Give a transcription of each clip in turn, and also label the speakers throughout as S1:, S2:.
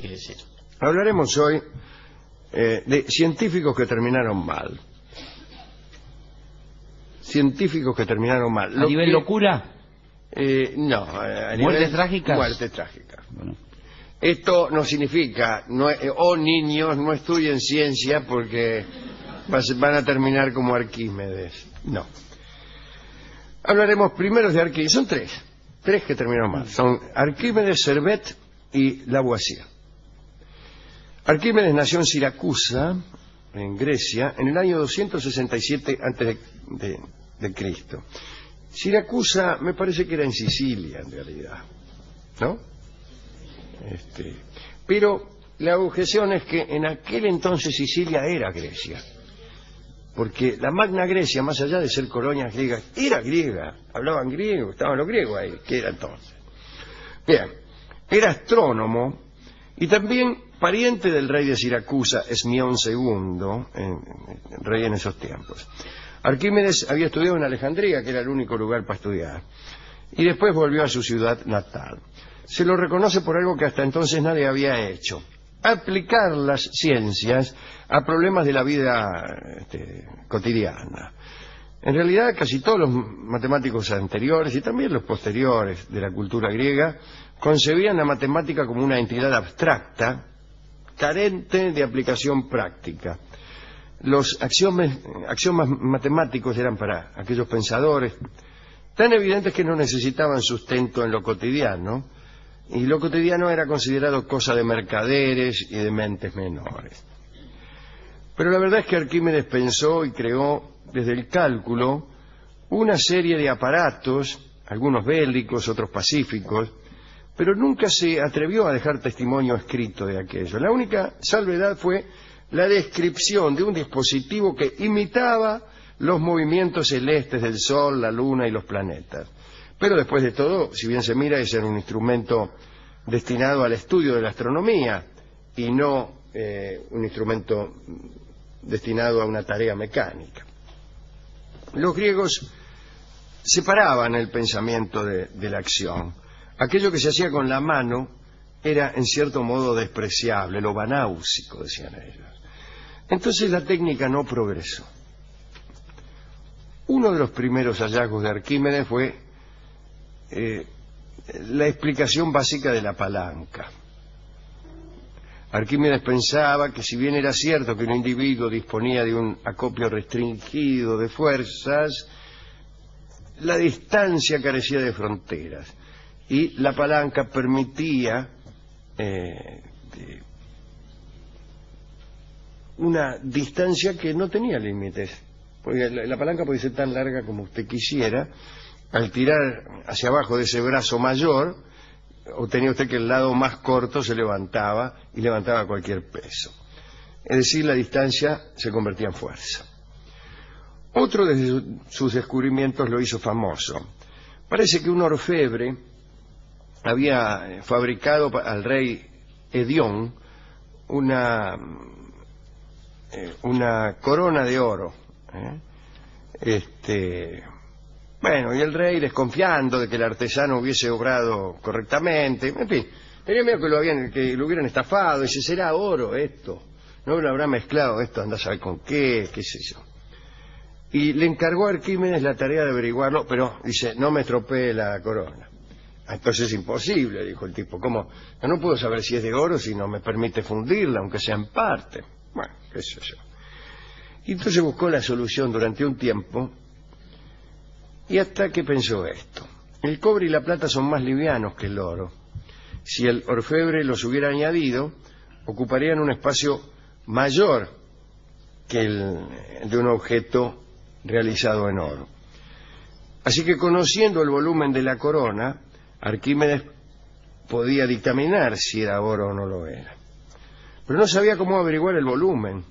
S1: que decir.
S2: Hablaremos hoy de científicos que terminaron mal. Científicos que terminaron mal.
S3: ¿A nivel locura?
S2: No. A
S3: ¿Muertes trágicas?
S2: Muertes trágicas.
S3: Bueno.
S2: Esto no significa, niños, no estudien ciencia porque van a terminar como Arquímedes. No. Hablaremos primero de Arquímedes. Son tres que terminaron mal. Son Arquímedes, Servet y Lavoisier. Arquímedes nació en Siracusa, en Grecia, en el año 267 antes de Cristo. Siracusa me parece que era en Sicilia, en realidad, ¿no? Pero la objeción es que en aquel entonces Sicilia era Grecia, porque la Magna Grecia, más allá de ser colonias griegas, era griega, hablaban griego, estaban los griegos ahí, ¿qué era entonces? Bien, era astrónomo y también pariente del rey de Siracusa, Esmión II, rey en esos tiempos. Arquímedes había estudiado en Alejandría, que era el único lugar para estudiar, y después volvió a su ciudad natal. Se lo reconoce por algo que hasta entonces nadie había hecho: aplicar las ciencias a problemas de la vida cotidiana. En realidad, casi todos los matemáticos anteriores y también los posteriores de la cultura griega concebían la matemática como una entidad abstracta, carente de aplicación práctica. Los axiomas matemáticos eran para aquellos pensadores tan evidentes que no necesitaban sustento en lo cotidiano, y lo cotidiano era considerado cosa de mercaderes y de mentes menores. Pero la verdad es que Arquímedes pensó y creó desde el cálculo una serie de aparatos, algunos bélicos, otros pacíficos, pero nunca se atrevió a dejar testimonio escrito de aquello. La única salvedad fue la descripción de un dispositivo que imitaba los movimientos celestes del Sol, la Luna y los planetas. Pero después de todo, si bien se mira, ese era un instrumento destinado al estudio de la astronomía y no un instrumento destinado a una tarea mecánica. Los griegos separaban el pensamiento de la acción. Aquello que se hacía con la mano era en cierto modo despreciable, lo banáusico, decían ellos. Entonces la técnica no progresó. Uno de los primeros hallazgos de Arquímedes fue la explicación básica de la palanca. Arquímedes pensaba que si bien era cierto que un individuo disponía de un acopio restringido de fuerzas, la distancia carecía de fronteras y la palanca permitía una distancia que no tenía límites, porque la palanca podía ser tan larga como usted quisiera. Al tirar hacia abajo de ese brazo mayor, obtenía usted que el lado más corto se levantaba y levantaba cualquier peso. Es decir, la distancia se convertía en fuerza. Otro de sus descubrimientos lo hizo famoso. Parece que un orfebre había fabricado al rey Edión una corona de oro. Bueno, y el rey, desconfiando de que el artesano hubiese obrado correctamente, en fin, tenía miedo que lo hubieran estafado. Dice, será oro esto, no lo habrá mezclado esto, anda a saber con qué sé yo. Y le encargó a Arquímedes la tarea de averiguarlo, pero dice, no me estropee la corona. Entonces es imposible, dijo el tipo. ¿Cómo? No puedo saber si es de oro si no me permite fundirla, aunque sea en parte. Bueno, qué sé yo. Y entonces buscó la solución durante un tiempo, y hasta que pensó esto: el cobre y la plata son más livianos que el oro. Si el orfebre los hubiera añadido, ocuparían un espacio mayor que el de un objeto realizado en oro. Así que, conociendo el volumen de la corona, Arquímedes podía dictaminar si era oro o no lo era. Pero no sabía cómo averiguar el volumen.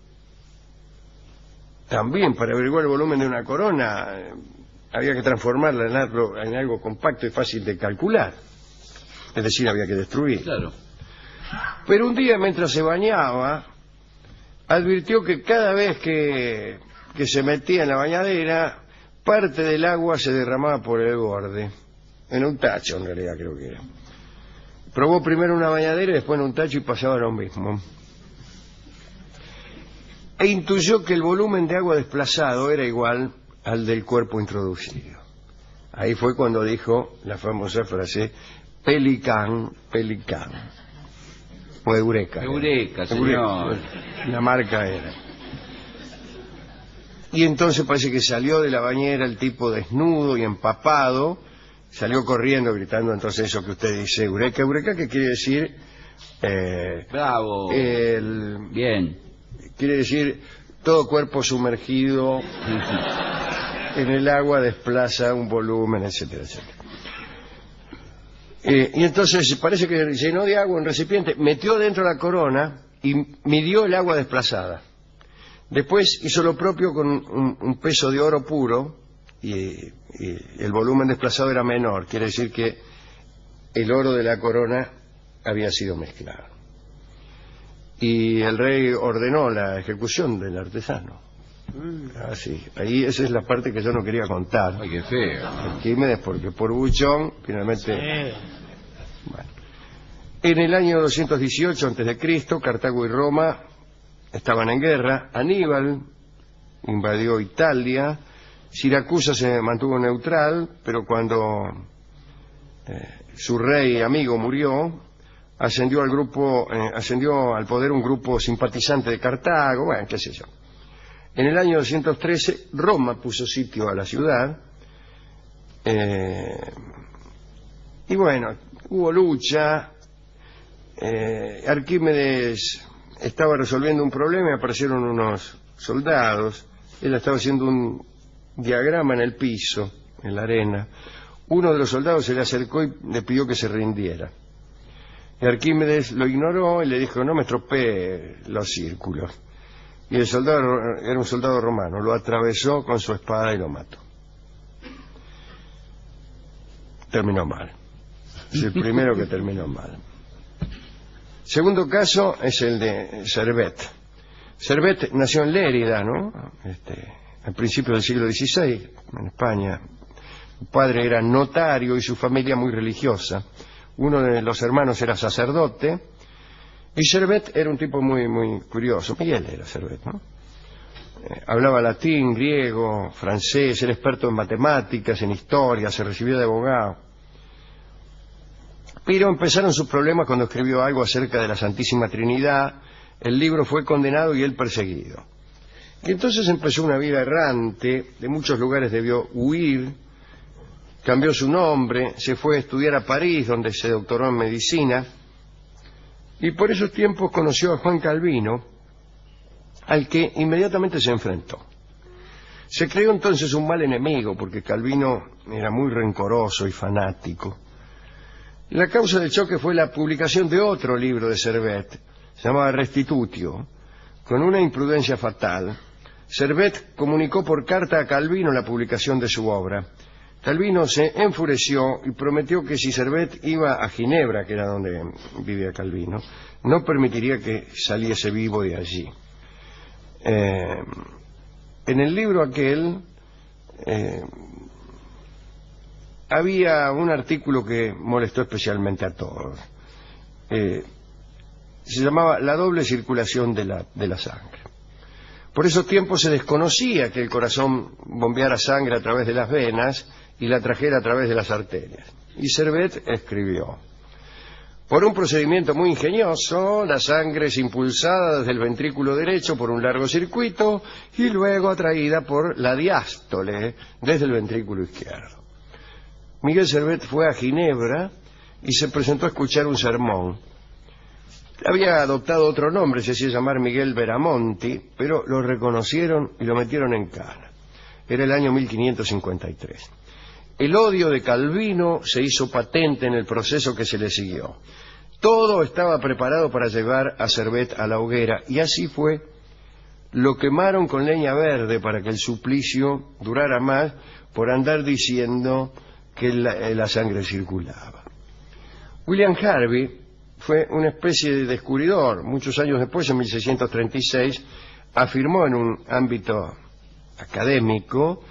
S2: También, para averiguar el volumen de una corona, había que transformarla en algo compacto y fácil de calcular. Es decir, había que destruir.
S3: Claro.
S2: Pero un día, mientras se bañaba, advirtió que cada vez que se metía en la bañadera, parte del agua se derramaba por el borde. En un tacho, en realidad, creo que era. Probó primero una bañadera y después en un tacho y pasaba lo mismo. E intuyó que el volumen de agua desplazado era igual al del cuerpo introducido. Ahí fue cuando dijo la famosa frase, pelicán, pelicán. O eureka.
S1: Eureka, señor.
S2: La marca era. Y entonces parece que salió de la bañera el tipo desnudo y empapado, salió corriendo gritando entonces eso que usted dice, eureka, eureka, que quiere decir...
S1: Bravo. Bien.
S2: Quiere decir, todo cuerpo sumergido en el agua desplaza un volumen, etcétera, etcétera. Y entonces parece que llenó de agua un recipiente, metió dentro la corona y midió el agua desplazada. Después hizo lo propio con un peso de oro puro y el volumen desplazado era menor. Quiere decir que el oro de la corona había sido mezclado. Y el rey ordenó la ejecución del artesano. Así. Ahí esa es la parte que yo no quería contar.
S1: Ay, qué feo.
S2: Arquímedes, porque por buchón, finalmente... Bueno. En el año 218 a.C., Cartago y Roma estaban en guerra. Aníbal invadió Italia. Siracusa se mantuvo neutral, pero cuando su rey amigo murió, ascendió al poder un grupo simpatizante de Cartago, bueno, qué sé yo. En el año 213 Roma puso sitio a la ciudad y bueno, hubo lucha. Arquímedes estaba resolviendo un problema y aparecieron unos soldados. Él estaba haciendo un diagrama en el piso, en la arena. Uno de los soldados se le acercó y le pidió que se rindiera. Y Arquímedes lo ignoró y le dijo, no me estropee los círculos. Y el soldado era un soldado romano, lo atravesó con su espada y lo mató. Terminó mal. Es el primero que terminó mal. Segundo caso es el de Servet. Servet nació en Lérida, ¿no? Al principio del siglo XVI, en España. Su padre era notario y su familia muy religiosa. Uno de los hermanos era sacerdote y Servet era un tipo muy, muy curioso. Miguel era Servet, ¿no? Hablaba latín, griego, francés, era experto en matemáticas, en historia, se recibió de abogado. Pero empezaron sus problemas cuando escribió algo acerca de la Santísima Trinidad. El libro fue condenado y él perseguido. Y entonces empezó una vida errante, de muchos lugares debió huir. Cambió su nombre, se fue a estudiar a París, donde se doctoró en medicina, y por esos tiempos conoció a Juan Calvino, al que inmediatamente se enfrentó. Se creó entonces un mal enemigo, porque Calvino era muy rencoroso y fanático. La causa del choque fue la publicación de otro libro de Servet, se llamaba Restitutio, con una imprudencia fatal. Servet comunicó por carta a Calvino la publicación de su obra. Calvino se enfureció y prometió que si Servet iba a Ginebra, que era donde vivía Calvino, no permitiría que saliese vivo de allí. En el libro aquel había un artículo que molestó especialmente a todos. Se llamaba La doble circulación de la sangre. Por esos tiempos se desconocía que el corazón bombeara sangre a través de las venas y la trajera a través de las arterias. Y Servet escribió: por un procedimiento muy ingenioso, la sangre es impulsada desde el ventrículo derecho por un largo circuito y luego atraída por la diástole desde el ventrículo izquierdo. Miguel Servet fue a Ginebra y se presentó a escuchar un sermón. Había adoptado otro nombre, se hacía llamar Miguel Veramonti, pero lo reconocieron y lo metieron en cana. Era el año 1553. El odio de Calvino se hizo patente en el proceso que se le siguió. Todo estaba preparado para llevar a Servet a la hoguera, y así fue. Lo quemaron con leña verde para que el suplicio durara más, por andar diciendo que la sangre circulaba. William Harvey fue una especie de descubridor. Muchos años después, en 1636, afirmó en un ámbito académico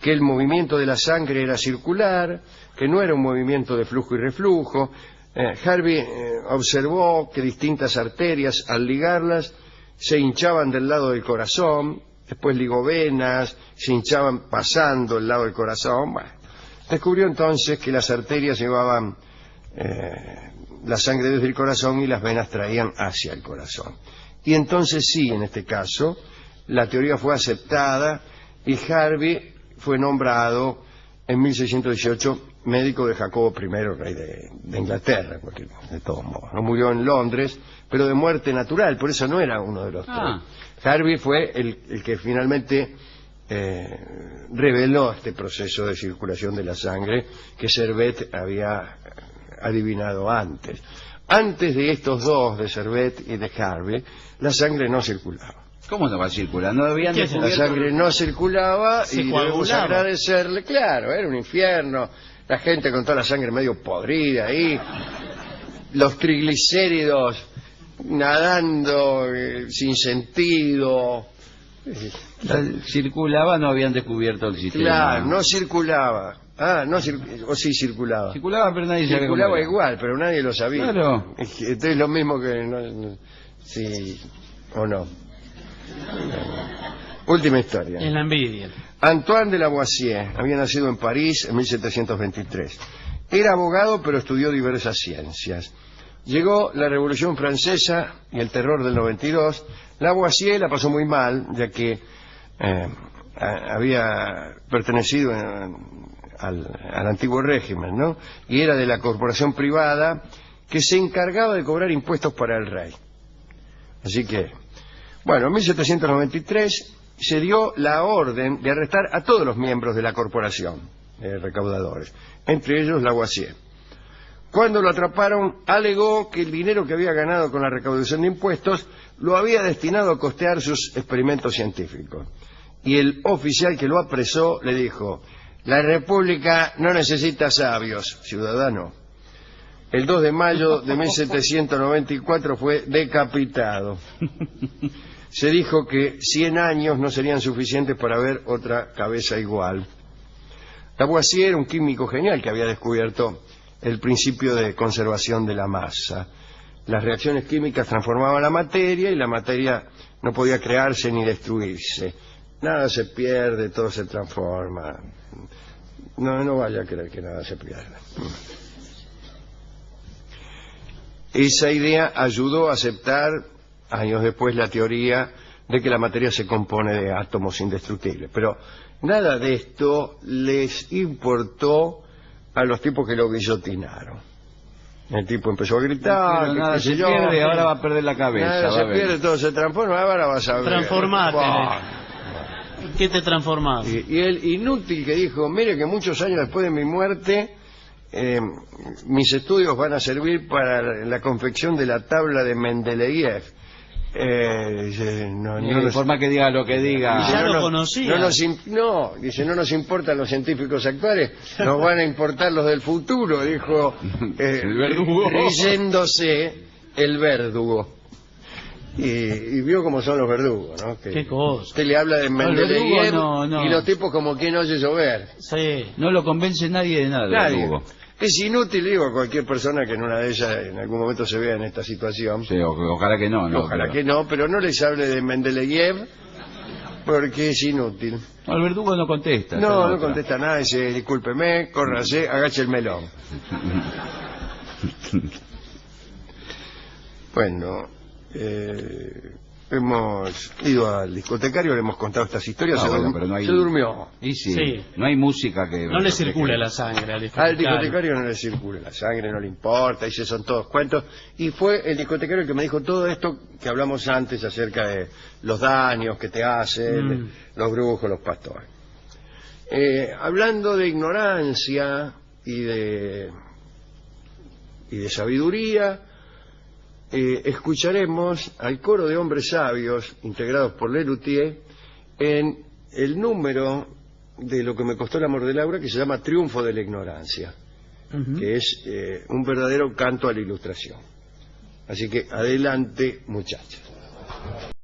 S2: que el movimiento de la sangre era circular, que no era un movimiento de flujo y reflujo. Harvey observó que distintas arterias, al ligarlas, se hinchaban del lado del corazón, después ligó venas, se hinchaban pasando el lado del corazón. Bueno, descubrió entonces que las arterias llevaban la sangre desde el corazón y las venas traían hacia el corazón. Y entonces sí, en este caso, la teoría fue aceptada y Harvey fue nombrado en 1618 médico de Jacobo I, rey de Inglaterra, porque de todos modos. No murió en Londres, pero de muerte natural, por eso no era uno de los tres. Harvey fue el que finalmente reveló este proceso de circulación de la sangre que Servet había adivinado antes. Antes de estos dos, de Servet y de Harvey, la sangre no circulaba.
S1: ¿Cómo no va a circular? No habían descubierto...
S2: La sangre no circulaba y debemos agradecerle, claro, era un infierno, la gente con toda la sangre medio podrida ahí, los triglicéridos nadando sin sentido.
S1: Circulaba, no habían descubierto el sistema.
S2: Claro, no circulaba. O sí circulaba.
S1: Circulaba, pero nadie sabía.
S2: Circulaba igual, pero nadie lo sabía.
S1: Claro.
S2: Entonces lo mismo que... sí o no. Última historia.
S3: En la envidia.
S2: Antoine de Lavoisier había nacido en París en 1723. Era abogado, pero estudió diversas ciencias. Llegó la Revolución Francesa y el terror del 92. Lavoisier la pasó muy mal, ya que había pertenecido al antiguo régimen, ¿no? Y era de la corporación privada que se encargaba de cobrar impuestos para el rey. Así que, bueno, en 1793 se dio la orden de arrestar a todos los miembros de la corporación de recaudadores, entre ellos Lavoisier. Cuando lo atraparon, alegó que el dinero que había ganado con la recaudación de impuestos lo había destinado a costear sus experimentos científicos. Y el oficial que lo apresó le dijo: la República no necesita sabios, ciudadano. El 2 de mayo de 1794 fue decapitado. Se dijo que 100 años no serían suficientes para ver otra cabeza igual. Lavoisier era un químico genial que había descubierto el principio de conservación de la masa. Las reacciones químicas transformaban la materia y la materia no podía crearse ni destruirse. Nada se pierde, todo se transforma. No vaya a creer que nada se pierda. Esa idea ayudó a aceptar, años después, la teoría de que la materia se compone de átomos indestructibles. Pero nada de esto les importó a los tipos que lo guillotinaron. El tipo empezó a gritar,
S1: pero nada se pierde, ahora va a perder la cabeza.
S2: Nada se pierde, todo se transforma, ahora vas a ver.
S3: Transformate. ¿Qué te transformás?
S2: Y el inútil que dijo: mire que muchos años después de mi muerte, mis estudios van a servir para la confección de la tabla de Mendeleev.
S1: De forma que diga lo que diga.
S3: Ya lo conocía.
S2: Dice, no nos importan los científicos actuales, nos van a importar los del futuro, dijo
S1: el verdugo.
S2: Riéndose el verdugo. Y vio cómo son los verdugos, ¿no?
S3: Qué cosa.
S2: Usted le habla de Mendeleev
S3: no.
S2: y los tipos como quien oye llover.
S3: Sí.
S1: No lo convence nadie de nada.
S2: Nadie. Es inútil, digo, a cualquier persona que en una de ellas en algún momento se vea en esta situación.
S1: Sí, ojalá que no.
S2: Ojalá que no, pero no les hable de Mendeleev porque es inútil.
S1: No, el verdugo no contesta.
S2: No contesta nada, dice: discúlpeme, córrase, agache el melón. Bueno, hemos ido al discotecario, le hemos contado estas historias,
S1: pero no hay...
S2: se durmió.
S1: Y sí, no hay música que...
S3: No le circula la sangre al discotecario.
S2: Al discotecario no le circula la sangre, no le importa, y son todos cuentos. Y fue el discotecario el que me dijo todo esto que hablamos antes acerca de los daños que te hacen, los brujos, los pastores. Hablando de ignorancia y de sabiduría, escucharemos al coro de hombres sabios integrados por Lelutier en el número de Lo que me costó el amor de Laura, que se llama Triunfo de la ignorancia, que es un verdadero canto a la ilustración. Así que adelante, muchachos.